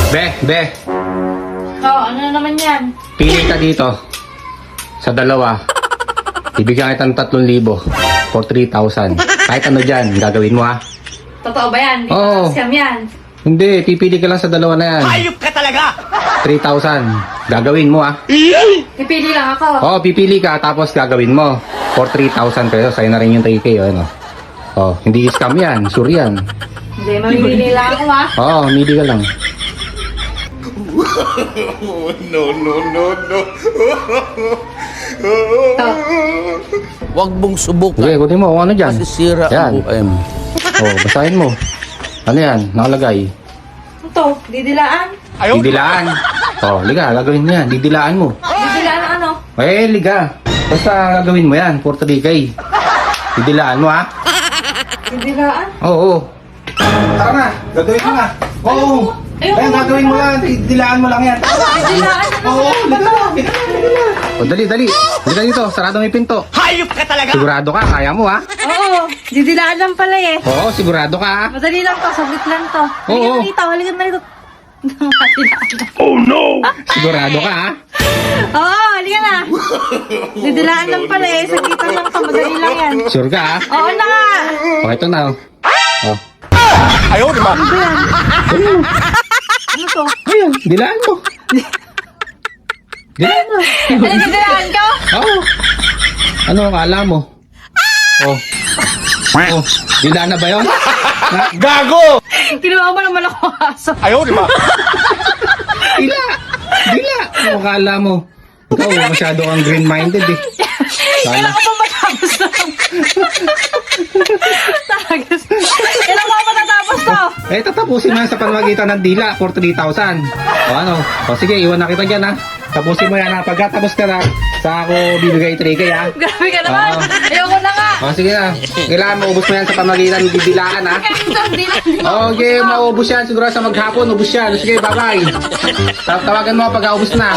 Be. Oh, ano na naman yan? Pili ka dito. Sa dalawa. Ibigyan kita ng 3,000 for 3,000. Kahit ano dyan, gagawin mo ha. Totoo ba yan? Hindi Oo. ba scam yan? Hindi, pipili ka lang sa dalawa na yan. Hayop ka talaga! 3,000. Gagawin mo ha. Pipili lang ako. Oo, pipili ka tapos gagawin mo. For 3,000 pesos, sa'yo na rin yung 3K. Ano? Oh, hindi scam yan. Sure yan. Hindi, mamimili lang ako ha. Oo, mili ka lang. Ito. Huwag mong subukan. Sige, kunin mo kung ano dyan. Masisira Yan. ang buhay mo. Oh, basahin mo. Ano yan? Nakalagay. Ito, didilaan. Didilaan. Oh, liga, gagawin mo yan. Didilaan mo. Didilaan ng ano? Liga. Basta gagawin mo yan for 3K. Didilaan mo ha. Didilaan? Oo. Tara na, gagawin mo na. Oo. Ayan, gagawin mo yan. Didilaan mo lang yan. Didilaan na Oo, liga. O, dali. Liga dito, sarado may pinto. Hayop ka talaga! Sigurado ka, kaya mo ha? Oo, didilaan lang pala eh. Oo, sigurado ka ha? Madali lang to, sabit lang to. Oo. Halika na rito. Sigurado ka ha? Oo, halika na. Didilaan lang pala eh, sabitan lang to, madali lang yan. Sure ka ha? Oo na nga. O, ito na. Oh. Ayaw, di ba? Ano to? Ayun, dilaan mo. Dilaan mo. Ano didilaan ko? Oo. Ano akala mo? Oh. Oh, dilaan na ba yun? Gago! Kinuha mo naman ako aso. Ayaw, di ba? Dila! Ano akala mo? Ikaw, masyado kang green-minded eh. Kailan ko pa matapos to? Tagas. Kailan ko pa matatapos to? Tatapusin mo yan sa pamamagitan ng dila for 3,000. O ano? O sige, iwan na kita dyan ha. Tapusin mo yan ha. Pagkatapos ka na, sa ako bibigay 3K ha. Grabe ka naman. Oo. Ayoko na nga. O sige na. Kailangan maubos mo yan sa pamamagitan ng didilaan ha. Okay, maubos yan. Siguro sa maghapon, ubos yan. Sige, bye-bye. Tawagan mo pag ubos na.